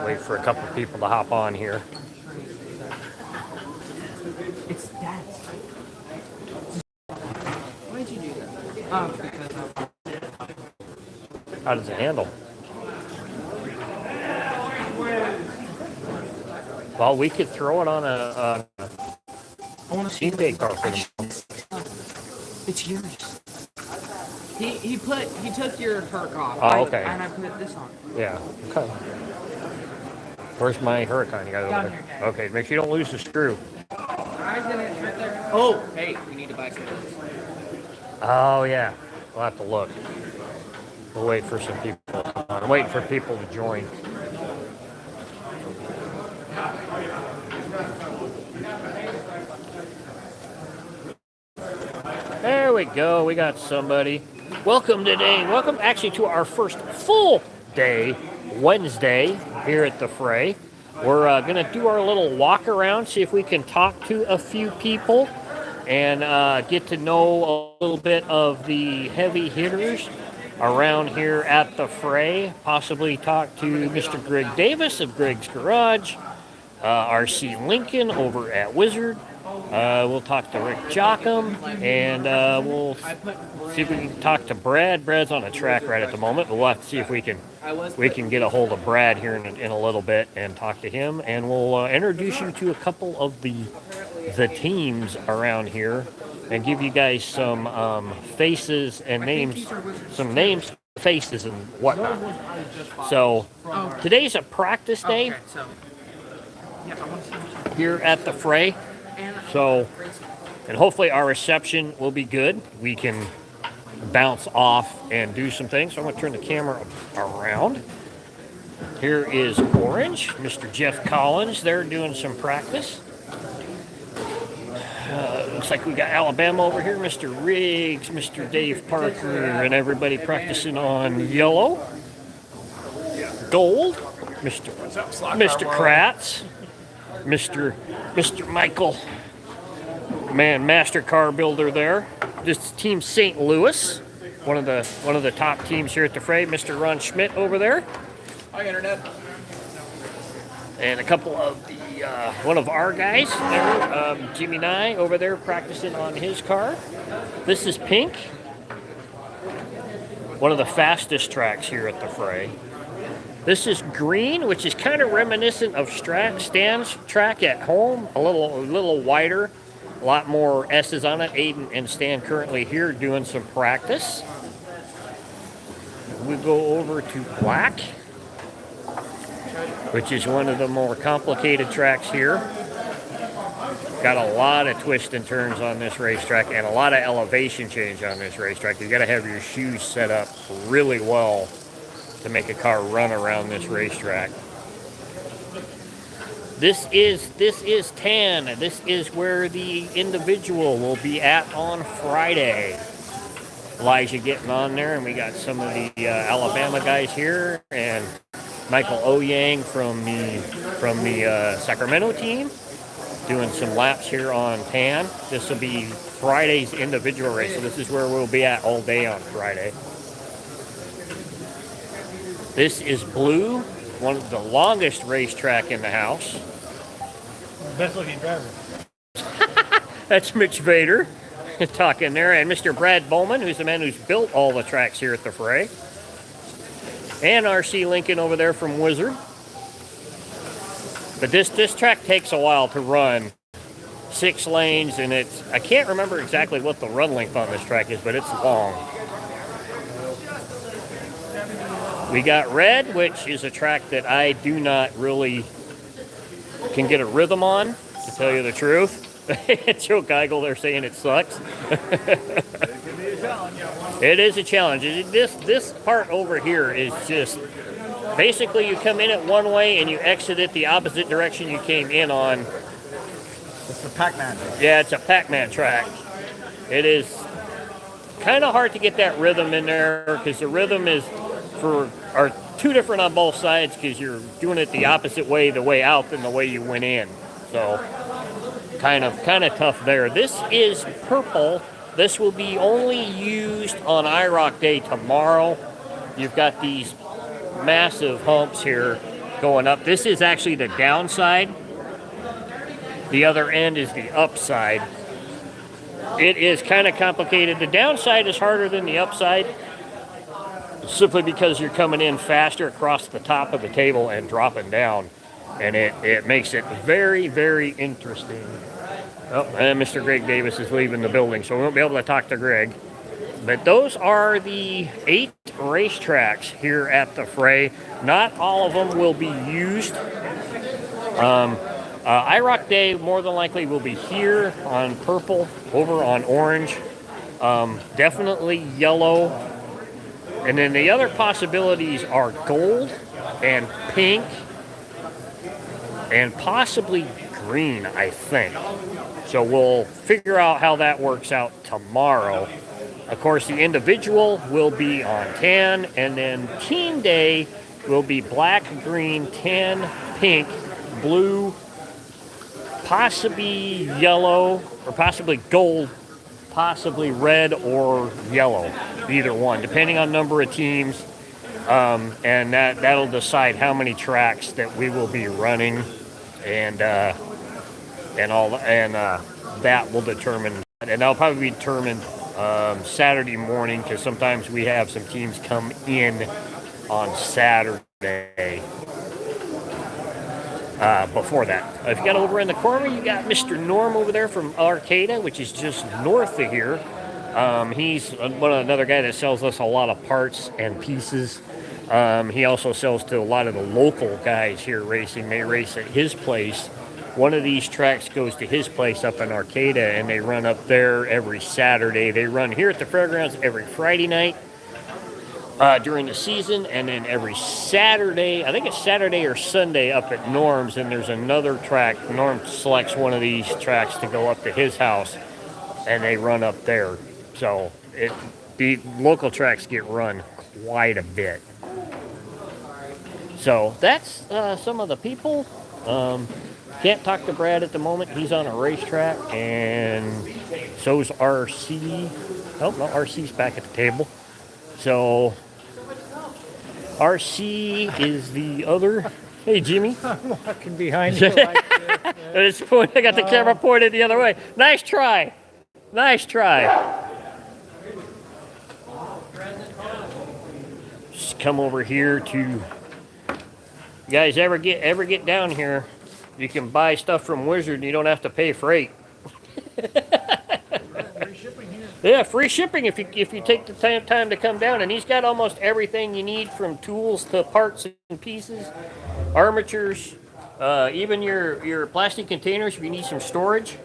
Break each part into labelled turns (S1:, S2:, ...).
S1: Wait for a couple people to hop on here.
S2: It's that. Why'd you do that? Because
S1: How does it handle? Well, we could throw it on a
S2: I want to see
S1: team day car for them.
S2: it's yours. He took your perk off.
S1: Oh, okay.
S2: And I put this on.
S1: Yeah. Okay. Where's my Huracan? You got it over there. Okay. Make sure you don't lose the screw.
S2: I didn't right there. Oh, hey, we need to buy some of this.
S1: Oh yeah. We'll have to look. We'll wait for some people. I'm waiting for people to join. There we go. We got somebody. Welcome today. Welcome actually to our first full day, Wednesday, here at the Fray. We're going to do our little walk around, see if we can talk to a few people and get to know a little bit of the heavy hitters around here at the Fray. Possibly talk to Mr. Greg Davis of Greg's Garage, RC Lincoln over at Wizard. We'll talk to Rick Jockum, and we'll see if we can talk to Brad. Brad's on a track right at the moment, but we'll have to see if we can get a hold of Brad here in a little bit and talk to him. And we'll introduce you to a couple of the teams around here, and give you guys some faces and names, some names, faces, and whatnot. So today's a practice day here at the Fray. So, and hopefully our reception will be good. We can bounce off and do some things. So I'm going to turn the camera around. Here is Orange, Mr. Jeff Collins. They're doing some practice. Looks like we got Alabama over here, Mr. Riggs, Mr. Dave Parker, and everybody practicing on yellow. Gold, Mr. Kratz, Mr. Michael, man, master car builder there. This is Team St. Louis, one of the top teams here at the Fray. Mr. Ron Schmidt over there.
S3: Hi, Internet.
S1: And a couple of the one of our guys there, Jimmy Nye over there practicing on his car. This is Pink, one of the fastest tracks here at the Fray. This is Green, which is kind of reminiscent of Stan's track at home, a little wider, a lot more S's on it. Aiden and Stan currently here doing some practice. We go over to Black, which is one of the more complicated tracks here. Got a lot of twists and turns on this racetrack and a lot of elevation change on this racetrack. You got to have your shoes set up really well to make a car run around this racetrack. This is Tan. This is where the individual will be at on Friday. Elijah getting on there, and we got some of the Alabama guys here, and Michael Oyang from the Sacramento team doing some laps here on Tan. This will be Friday's individual race, so this is where we'll be at all day on Friday. This is Blue, one of the longest racetrack in the house.
S4: Best looking driver.
S1: That's Mitch Vader talking there, and Mr. Brad Bowman, who's the man who's built all the tracks here at the Fray. And RC Lincoln over there from Wizard. But this track takes a while to run. 6 lanes, and I can't remember exactly what the run length on this track is, but it's long. We got Red, which is a track that I do not really can get a rhythm on, to tell you the truth. Joe Geigel, they're saying it sucks. It is a challenge. This part over here is just, basically you come in it one way and you exit it the opposite direction you came in on.
S4: It's a Pac-Man.
S1: Yeah, it's a Pac-Man track. It is kind of hard to get that rhythm in there, because the rhythm are two different on both sides, because you're doing it the opposite way, the way out than the way you went in. So kind of tough there. This is Purple. This will be only used on IROC Day tomorrow. You've got these massive humps here, going up. This is actually the downside. The other end is the upside. It is kind of complicated. The downside is harder than the upside, simply because you're coming in faster across the top of the table and dropping down. And it makes it very, very interesting. Oh, and Mr. Greg Davis is leaving the building, so we won't be able to talk to Greg. But those are the 8 racetracks here at the Fray. Not all of them will be used. IROC Day more than likely will be here on purple, over on orange, definitely yellow. And then the other possibilities are gold and pink and possibly green, I think. So we'll figure out how that works out tomorrow. Of course, the individual will be on tan, and then team day will be black, green, tan, pink, blue, possibly yellow, or possibly gold, possibly red or yellow, either one, depending on number of teams. And that'll decide how many tracks that we will be running, and that will determine, and that'll probably be determined Saturday morning, because sometimes we have some teams come in on Saturday. Before that, if you got over in the corner, you got Mr. Norm over there from Arcata, which is just north of here. He's another guy that sells us a lot of parts and pieces. He also sells to a lot of the local guys here racing. They race at his place. One of these tracks goes to his place up in Arcata, and they run up there every Saturday. They run here at the fairgrounds every Friday night during the season, and then every Saturday, I think it's Saturday or Sunday, up at Norm's, and there's another track. Norm selects one of these tracks to go up to his house, and they run up there. So the local tracks get run quite a bit. So that's some of the people. Can't talk to Brad at the moment. He's on a racetrack, and so's RC. Oh, no, RC's back at the table. So RC is the other. Hey, Jimmy.
S4: I'm walking behind you like this.
S1: I got the camera pointed the other way. Nice try. Nice try. Just come over here to. You guys ever get down here? You can buy stuff from Wizard and you don't have to pay freight.
S4: Free shipping here.
S1: Yeah, free shipping if you take the time to come down. And he's got almost everything you need, from tools to parts and pieces, armatures, even your plastic containers if you need some storage.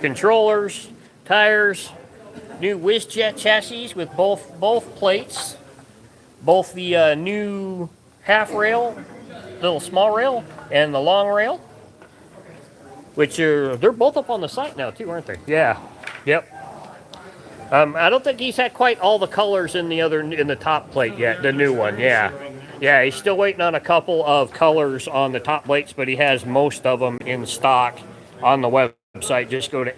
S1: Controllers, tires, new WizJet chassis with both plates, both the new half rail, little small rail, and the long rail, which they're both up on the site now too, aren't they? Yeah. Yep. I don't think he's had quite all the colors in the top plate yet, the new one. Yeah. Yeah, he's still waiting on a couple of colors on the top plates, but he has most of them in stock on the website. Just go to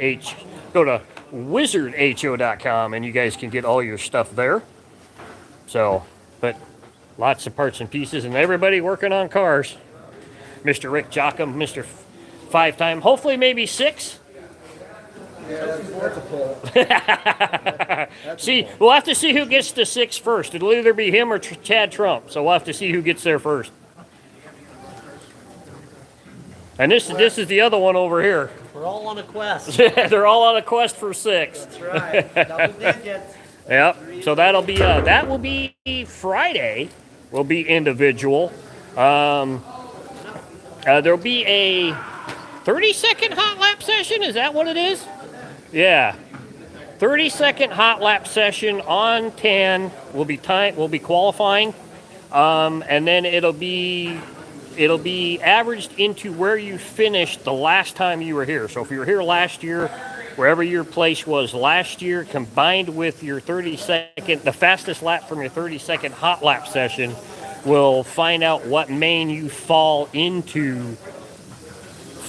S1: wizardho.com and you guys can get all your stuff there. So, but lots of parts and pieces, and everybody working on cars. Mr. Rick Jockum, Mr. 5-time, hopefully maybe 6.
S2: Yeah, that's a pull.
S1: See, we'll have to see who gets to 6 first. It'll either be him or Chad Trump, so we'll have to see who gets there first. And this is the other one over here.
S2: We're all on a quest.
S1: They're all on a quest for 6.
S2: That's right. Double digits.
S1: Yep. So that will be Friday. Will be individual. There'll be a 30-second hot lap session. Is that what it is? Yeah. 30-second hot lap session on tan. We'll be qualifying, and then it'll be averaged into where you finished the last time you were here. So if you were here last year, wherever your place was last year, combined with your 30-second, the fastest lap from your 30-second hot lap session, will find out what main you fall into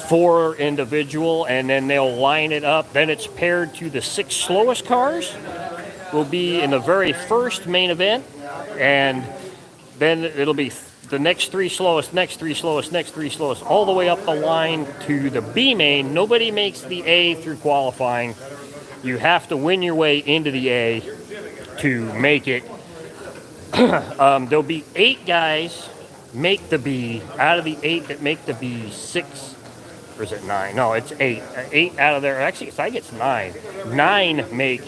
S1: for individual, and then they'll line it up. Then it's paired to the 6 slowest cars will be in the very first main event, and then it'll be the next three slowest, next three slowest, next three slowest, all the way up the line to the B main. Nobody makes the A through qualifying. You have to win your way into the A to make it. There'll be 8 guys make the B. Out of the 8 that make the B, 6, or is it 9? No, it's 8. 8 out of there. Actually, I think it's 9. 9 make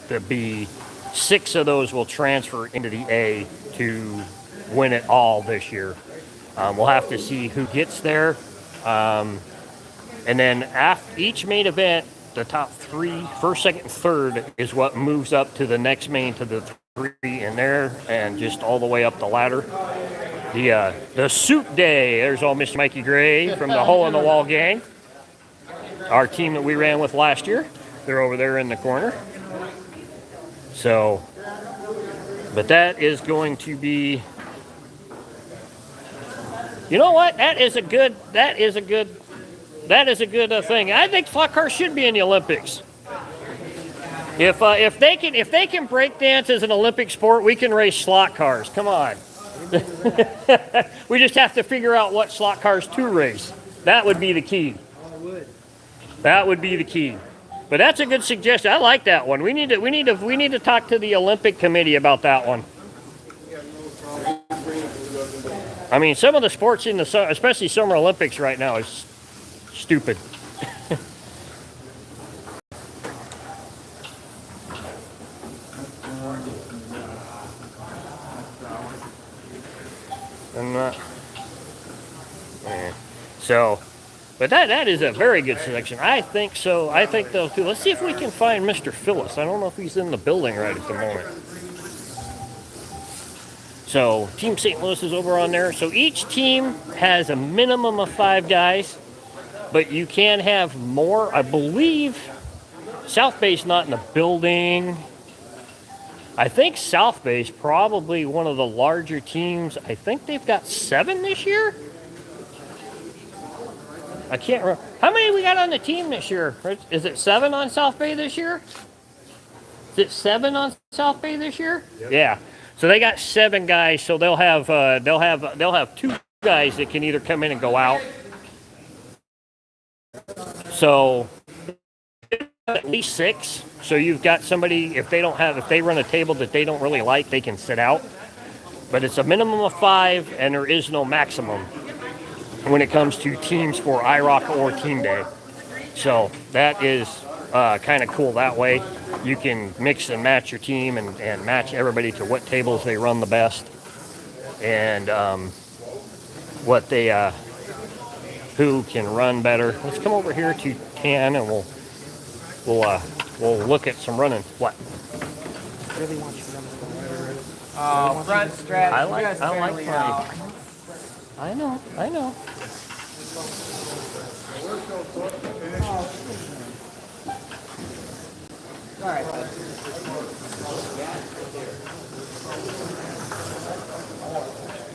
S1: the B. 6 of those will transfer into the A to win it all this year. We'll have to see who gets there. And then after each main event, the top 3, first, second, and third, is what moves up to the next main to the 3 in there, and just all the way up the ladder. The Suit Day. There's old Mr. Mikey Gray from the Hole in the Wall gang. Our team that we ran with last year. They're over there in the corner. So, but that is going to be. You know what? That is a good thing. I think slot cars should be in the Olympics. If they can break dance as an Olympic sport, we can race slot cars. Come on. We just have to figure out what slot cars to race. That would be the key. That would be the key. But that's a good suggestion. I like that one. We need to talk to the Olympic committee about that one. I mean, some of the sports in the especially Summer Olympics right now is stupid. So, but that is a very good selection. I think so. I think they'll too. Let's see if we can find Mr. Phyllis. I don't know if he's in the building right at the moment. So Team St. Louis is over on there. So each team has a minimum of 5 guys, but you can have more. I believe South Bay's not in the building. I think South Bay's probably one of the larger teams. I think they've got 7 this year. I can't remember. How many we got on the team this year? Is it 7 on South Bay this year? Is it 7 on South Bay this year? Yep. Yeah. So they got 7 guys. So they'll have 2 guys that can either come in and go out. So at least 6. So you've got somebody, if they run a table that they don't really like, they can sit out. But it's a minimum of 5, and there is no maximum when it comes to teams for IROC or Team Day. So that is kind of cool that way. You can mix and match your team and match everybody to what tables they run the best, and what they who can run better. Let's come over here to 10, and we'll look at some running. What?
S2: Really want you to run front stretch.
S1: I like Fray. I know.
S2: All right.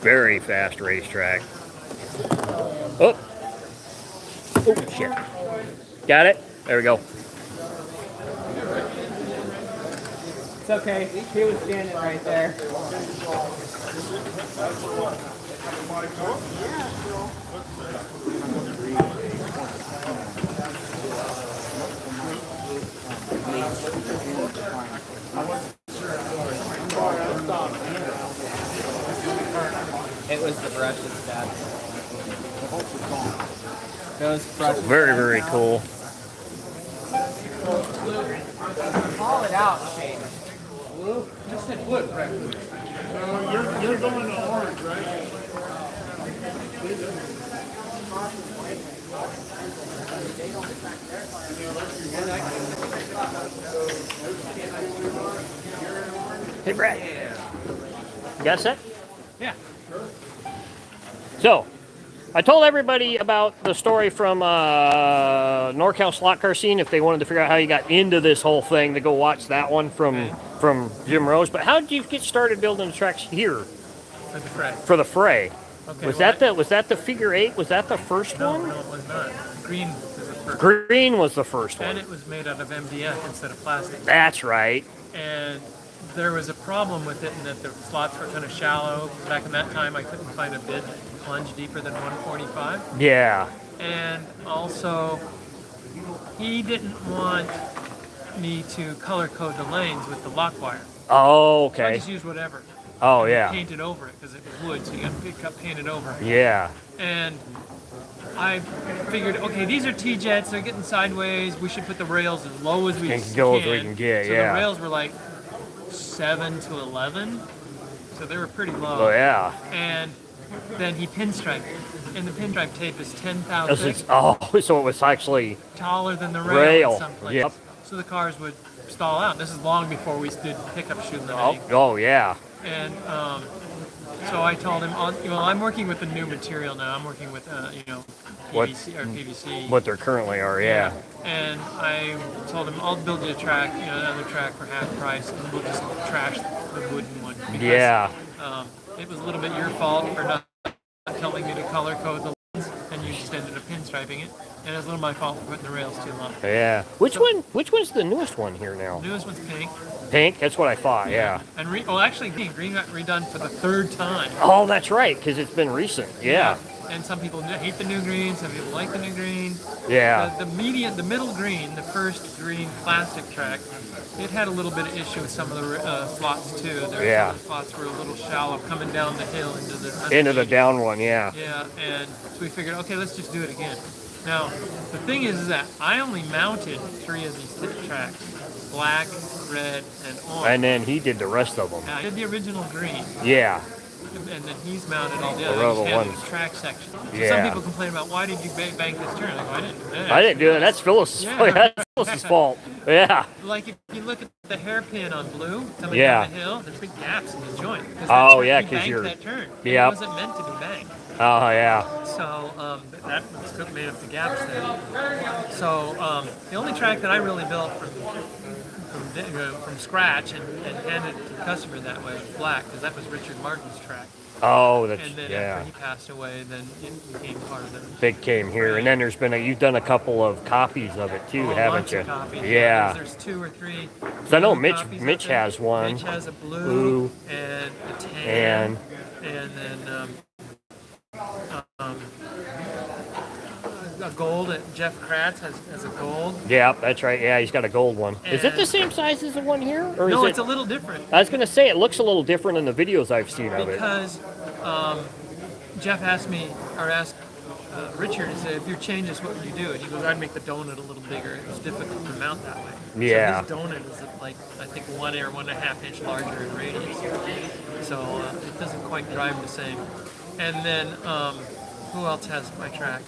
S1: Very fast racetrack. Oh, shit. Got it? There we go.
S2: It's okay. He was standing right there. It was the brushes, Dad. Those brushes.
S1: Very, very cool.
S2: Call it out, Shane.
S4: Blue? Just said wood, right? You're going to orange, right?
S1: Hey, Brad. You got set?
S4: Yeah.
S1: So, I told everybody about the story from NorCal Slot Car Scene if they wanted to figure out how you got into this whole thing, to go watch that one from Jim Rose. But how did you get started building the tracks here?
S3: At the Fray.
S1: For the Fray.
S3: Okay,
S1: Was
S3: well,
S1: that the figure 8? Was that the first
S3: no,
S1: one?
S3: No, it was not. Green was the first.
S1: Green was the first
S3: And
S1: one.
S3: it was made out of MDF instead of plastic.
S1: That's right.
S3: And there was a problem with it in that the slots were kind of shallow. Back in that time, I couldn't find a bid plunge deeper than 145.
S1: Yeah.
S3: And also, he didn't want me to color code the lanes with the lock wire.
S1: Oh,
S3: So I
S1: okay.
S3: just used whatever.
S1: Oh,
S3: And
S1: yeah.
S3: painted over it because it was wood, so you got to pick up painted over.
S1: Yeah.
S3: And I figured, okay, these are T-jets, they're getting sideways. We should put the rails as low as we
S1: And
S3: can.
S1: go as we can get,
S3: so
S1: yeah.
S3: the rails were like 7 to 11, so they were pretty low.
S1: Oh, yeah.
S3: And then he pinstriped it. And the pinstripe tape is 10 thou
S1: This
S3: thick,
S1: is, oh, so it was actually
S3: taller than the rail,
S1: rail.
S3: in some places.
S1: Yep.
S3: So the cars would stall out. This is long before we did pickup shooting them.
S1: Oh, yeah.
S3: And so I told him, I'm working with the new material now. I'm working with,
S1: What-
S3: PVC or PVC.
S1: What there currently are, yeah.
S3: And I told him, I'll build you a track, another track for half price, and we'll just trash the wooden one. Because,
S1: Yeah.
S3: it was a little bit your fault for not telling me to color code the lines, and you just ended up pinstriping it. And it was a little my fault for putting the rails too long.
S1: Yeah. Which one's the newest one here now?
S3: The newest one's pink.
S1: Pink? That's what I thought, yeah.
S3: And actually, green got redone for the third time.
S1: Oh, that's right, because it's been recent. Yeah.
S3: And some people hate the new green, some people like the new green.
S1: Yeah.
S3: The middle green, the first green plastic track, it had a little bit of issue with some of the slots too.
S1: Yeah.
S3: The slots were a little shallow coming down the hill into the
S1: down one, yeah.
S3: Yeah, and so we figured, okay, let's just do it again. Now, the thing is that I only mounted 3 of these tip tracks, black, red, and orange.
S1: And then he did the rest of them.
S3: Now, I did the original green.
S1: Yeah.
S3: And then he's mounted all the
S1: The
S3: other
S1: other
S3: handled
S1: ones.
S3: the track section. So
S1: Yeah.
S3: some people complain about, why did you bank this turn? I go, I didn't do that.
S1: I didn't do it. That's Phyllis's
S3: Yeah.
S1: That's Phyllis's fault. Yeah.
S3: Like if you look at the hairpin on blue coming
S1: Yeah.
S3: down the hill, there's big gaps in the joint.
S1: Oh, yeah,
S3: you
S1: 'cause
S3: banked
S1: you're-
S3: that turn.
S1: Yep.
S3: It wasn't meant to be banked.
S1: Oh, yeah.
S3: So that made up the gaps there. So the only track that I really built from scratch and handed it to the customer that way was black, because that was Richard Martin's track.
S1: Oh, that's,
S3: And then
S1: yeah.
S3: after he passed away, then it became part of the
S1: Big came here. And then there's been you've done a couple of copies of it too, haven't
S3: bunch
S1: you?
S3: of copies.
S1: Yeah.
S3: There's 2 or 3.
S1: So I know
S3: blue copies
S1: Mitch
S3: out there.
S1: has one.
S3: Mitch has a
S1: Blue.
S3: blue and a tan. And then a gold. Jeff Kratz has a gold.
S1: Yeah, that's right. Yeah, he's got a gold one. Is it the
S3: And-
S1: same size as the one here? Or
S3: No,
S1: is
S3: it's a little different
S1: I was going to say, it looks a little different in the videos I've seen of it.
S3: because Jeff asked Richard, he said, if you change this, what would you do? And he goes, I'd make the donut a little bigger. It was difficult to mount that way.
S1: Yeah.
S3: So his donut is like, I think 1 or 1.5 inch larger in radius. So it doesn't quite drive the same. And then, who else has my track?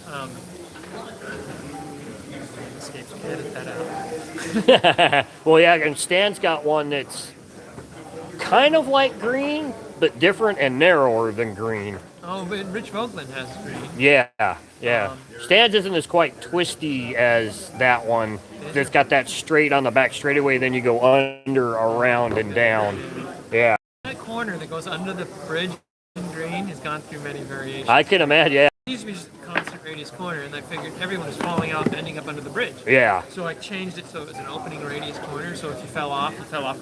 S3: Escapes me. Edit that out.
S1: Well, yeah, and Stan's got one that's kind of like green, but different and narrower than green.
S3: Oh, but Rich Vogelin has green.
S1: Yeah, yeah. Stan's isn't as quite twisty as that one. That's got that straight on the back straightaway, then you go under, around, and down. Yeah,
S3: That corner that goes under the bridge in green has gone through many variations.
S1: I can imagine. Yeah,
S3: It used to be just a constant radius corner, and I figured everyone was falling off, ending up under the bridge.
S1: yeah,
S3: So I changed it so it was an opening radius corner, so if you fell off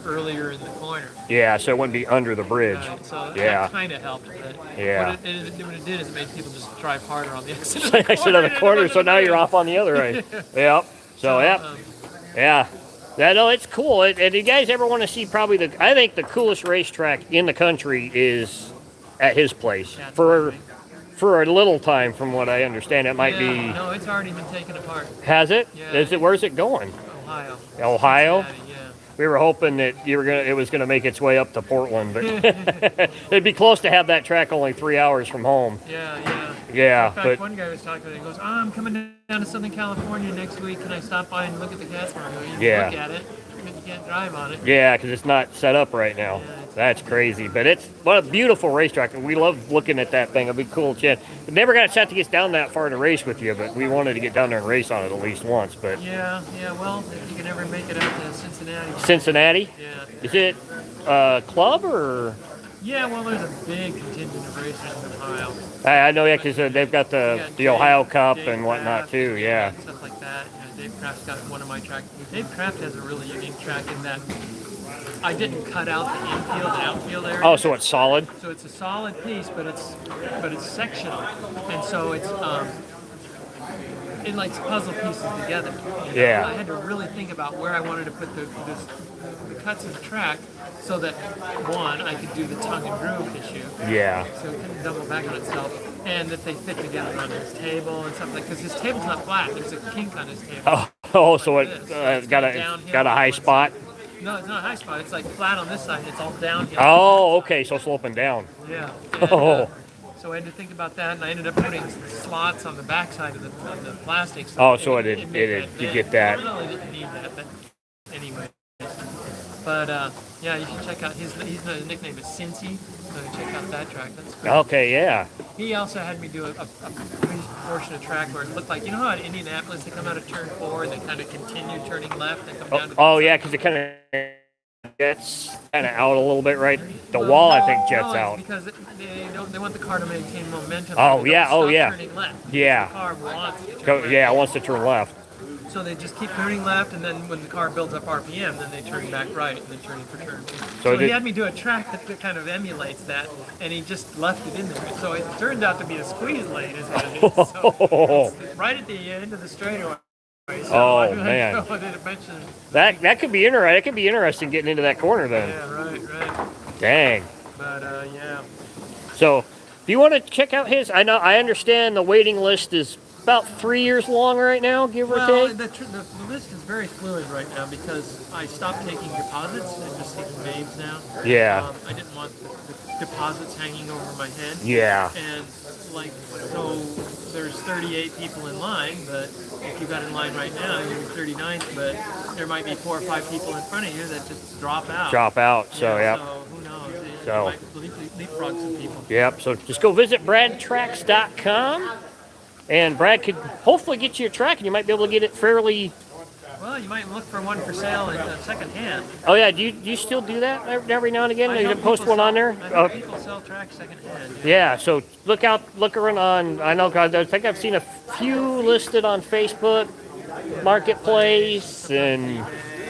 S3: earlier in the corner.
S1: yeah. So it wouldn't be under the bridge.
S3: Right, so
S1: Yeah.
S3: that kind of helped. But
S1: Yeah.
S3: what it did is it made people just drive harder on the exit of
S1: I
S3: the
S1: said on the
S3: corner.
S1: corner, so now you're off on the other end. Yep. So, yep. Yeah. Yeah, no, it's cool. And you guys ever want to see probably I think the coolest racetrack in the country is at his place.
S3: That's
S1: For a little time, from what I understand, it might be.
S3: No, it's already been taken apart.
S1: Has it?
S3: Yeah.
S1: Where's it going?
S3: Ohio.
S1: Ohio?
S3: Cincinnati, yeah.
S1: We were hoping that it was gonna make its way up to Portland, but it'd be close to have that track only 3 hours from home.
S3: Yeah.
S1: Yeah,
S3: In fact,
S1: but
S3: one guy was talking to me, he goes, I'm coming down to Southern California next week. Can I stop by and look at the Casper? I go, you can
S1: Yeah.
S3: look at it, but you can't drive on it.
S1: yeah, because it's not set up right now. That's crazy, but it's what a beautiful racetrack, and we love looking at that thing. It'd be cool, Chad. We never got a chance to get down that far to race with you, but we wanted to get down there and race on it at least once. But
S3: Yeah, well, if you can ever make it out to Cincinnati.
S1: Cincinnati,
S3: Yeah.
S1: is it club or?
S3: Yeah, well, there's a big contingent of racers in Ohio.
S1: I know, yeah, because they've got the Ohio Cup
S3: Dave
S1: and whatnot
S3: Kraft,
S1: too. Yeah.
S3: Stuff like that. Dave Kraft's got one of my tracks. Dave Kraft has a really unique track in that I didn't cut out the infield and outfield area.
S1: Oh, so it's solid?
S3: So it's a solid piece, but it's sectional, and so it's it likes puzzle pieces together.
S1: Yeah.
S3: I had to really think about where I wanted to put the cuts in the track, so that one, I could do the tongue and groove issue,
S1: Yeah.
S3: so it couldn't double back on itself, and that they fit together on his table and stuff like. Because his table's not flat. There's a kink on his table.
S1: Oh, so it
S3: It's
S1: got a
S3: downhill
S1: high
S3: on one
S1: spot.
S3: side. No, it's not a high spot. It's like flat on this side. It's all downhill.
S1: Oh, okay, so sloping down.
S3: Yeah. And,
S1: Oh.
S3: so I had to think about that, and I ended up putting on the backside of the plastic.
S1: Oh, so it
S3: made
S1: you
S3: bend.
S1: get that.
S3: I really didn't need that, but anyway. But yeah, you should check out his nickname is Cincy. So check out that track. That's cool.
S1: Okay, yeah.
S3: He also had me do a portion of track where it looked like, you know how in Indianapolis they come out of turn 4 and they kind of continue turning left and come down to
S1: Oh, yeah, because it kind of jets kind of out a little bit, right? The wall, I think, jets
S3: no, it's
S1: out.
S3: because they want the car to maintain momentum.
S1: Oh,
S3: They
S1: yeah,
S3: don't
S1: oh,
S3: stop
S1: yeah.
S3: turning left.
S1: Yeah.
S3: The car wants to turn
S1: Go,
S3: left.
S1: yeah, it wants to turn left.
S3: So they just keep turning left, and then when the car builds up RPM, then they turn back right, and then turning for turn. So he had me do a track that kind of emulates that, and he just left it in there. So it turned out to be a squeeze lane, is what it is. So it's right at the end of the straightaway. So
S1: Oh, man. That could be interesting. That could be interesting getting into that corner then.
S3: Yeah, right.
S1: Dang.
S3: But yeah.
S1: So, do you want to check out his? I understand the waiting list is about 3 years long right now, give or
S3: Well,
S1: take.
S3: the list is very fluid right now because I stopped taking deposits and just taking names now.
S1: Yeah.
S3: I didn't want the deposits hanging over my head.
S1: Yeah.
S3: And like, so there's 38 people in line, but if you got in line right now, you're 39th, but there might be 4 or 5 people in front of you that just drop out.
S1: Drop out. So, yeah.
S3: So who knows? It
S1: So-
S3: might leapfrog some people.
S1: Yep. So just go visit BradTracks.com, and Brad could hopefully get you a track, and you might be able to get it fairly.
S3: Well, you might look for one for sale in second hand.
S1: Oh yeah. Do you still do that every now and again?
S3: I
S1: You
S3: help
S1: post
S3: people
S1: one on
S3: sell-
S1: there?
S3: I
S1: Oh,
S3: help people sell tracks second hand.
S1: yeah. So look around on. I know. I think I've seen a few listed on Facebook Marketplace and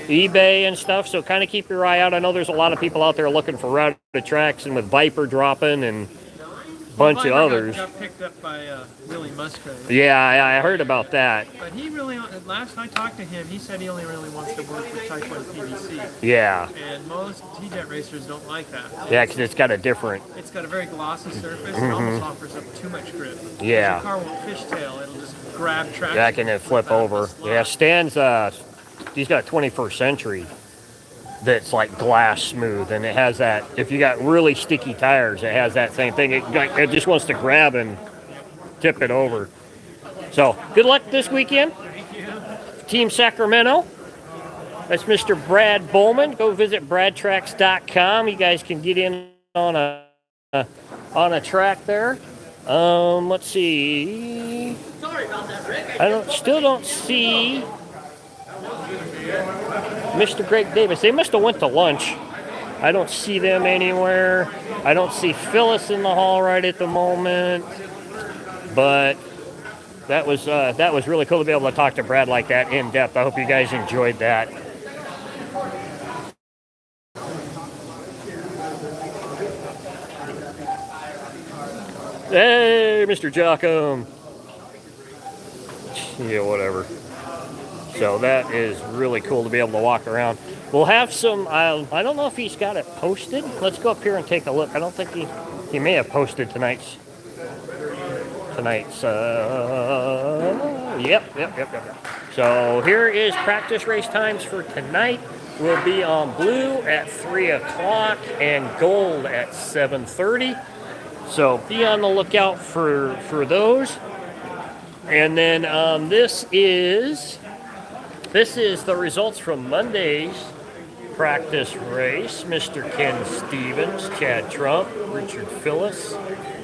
S1: eBay and stuff. So kind of keep your eye out. I know there's a lot of people out there looking for routed tracks, and with Viper dropping and a bunch of
S3: Viper
S1: others.
S3: got picked up by Willie Musgrave.
S1: Yeah, I heard about that.
S3: But he really, last I talked to him, he said he only really wants to work with Type 1 PVC.
S1: Yeah.
S3: And most T-Jet racers don't like that.
S1: Yeah, because it's got a different.
S3: It's got a very glossy surface and almost offers up too much grip.
S1: Yeah.
S3: Your car won't fishtail, it'll just grab traction.
S1: Yeah, can it flip over? Yeah, Stan's he's got a 21st century that's like glass smooth, and it has that. If you got really sticky tires, it has that same thing. It just wants to grab and tip it over. So good luck this weekend, Team Sacramento. That's Mr. Brad Bowman. Go visit BradTracks.com. You guys can get in on a track there. Let's see.
S3: Sorry about that, Rick.
S1: Still don't see Mr. Greg Davis. They must have went to lunch. I don't see them anywhere. I don't see Phyllis in the hall right at the moment. But that was really cool to be able to talk to Brad like that in depth. I hope you guys enjoyed that. Hey, Mr. Jockum. Yeah, whatever. So that is really cool to be able to walk around. We'll have some, I don't know if he's got it posted. Let's go up here and take a look. I don't think he may have posted tonight's, yep. So here is practice race times for tonight. We'll be on blue at 3 o'clock and gold at 7:30. So be on the lookout for those. And then this is the results from Monday's practice race. Mr. Ken Stevens, Chad Trump, Richard Phyllis,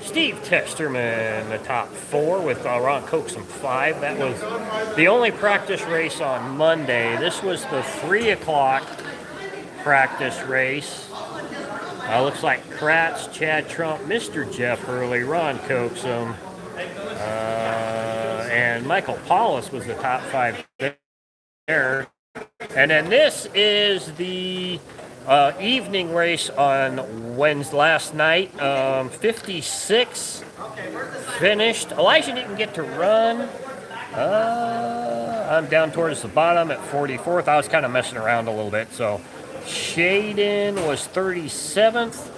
S1: Steve Testerman, the top 4 with Ron Coxum 5. That was the only practice race on Monday. This was the 3 o'clock practice race. Looks like Kratz, Chad Trump, Mr. Jeff Hurley, Ron Coxum, and Michael Paulus was the top 5 there. And then this is the evening race on Wednesday last night. 56 finished. Elijah didn't get to run. I'm down towards the bottom at 44th. I was kind of messing around a little bit. So Shaden was 37th.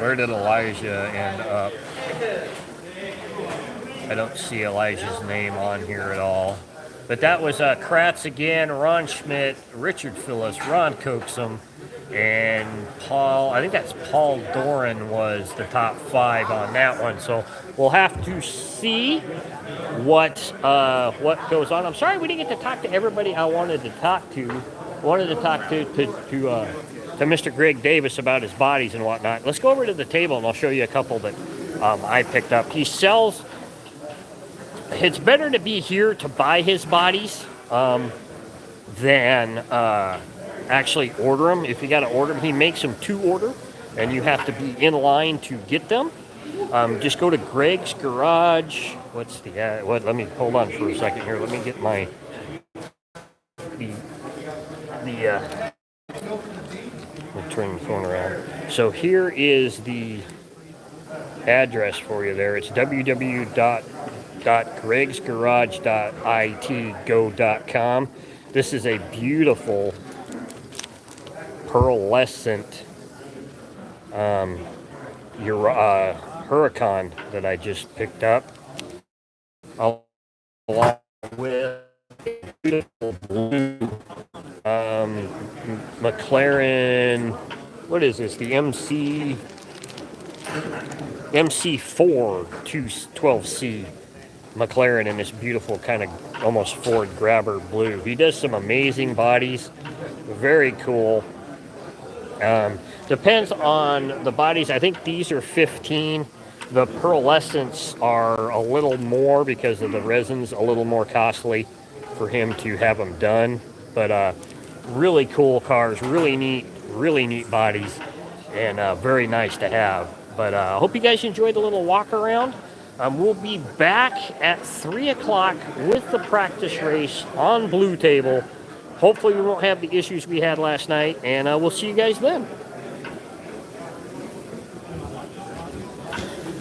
S1: Where did Elijah end up? I don't see Elijah's name on here at all. But that was Kratz again, Ron Schmidt, Richard Phillips, Ron Coaxum, and Paul. I think that's Paul Doran was the top 5 on that one. So we'll have to see what goes on. I'm sorry we didn't get to talk to everybody I wanted to talk to. I wanted to talk to Mr. Greg Davis about his bodies and whatnot. Let's go over to the table and I'll show you a couple that I picked up. He sells. It's better to be here to buy his bodies than actually order them. If you got to order them, he makes them to order, and you have to be in line to get them. Just go to Greg's Garage. What's the let me hold on for a second here. Let me get my I'll turn the phone around. So here is the address for you there. It's www.gregsgarage.itgo.com. This is a beautiful pearlescent Huracan that I just picked up, along with beautiful blue McLaren. What is this? The MC4 212C McLaren in this beautiful kind of almost Ford Grabber blue. He does some amazing bodies. Very cool. Depends on the bodies. I think these are 15. The pearlescents are a little more because of the resins, a little more costly for him to have them done. But really cool cars, really neat bodies, and very nice to have. But I hope you guys enjoyed the little walk around. We'll be back at 3 o'clock with the practice race on Blue Table. Hopefully we won't have the issues we had last night, and we'll see you guys then.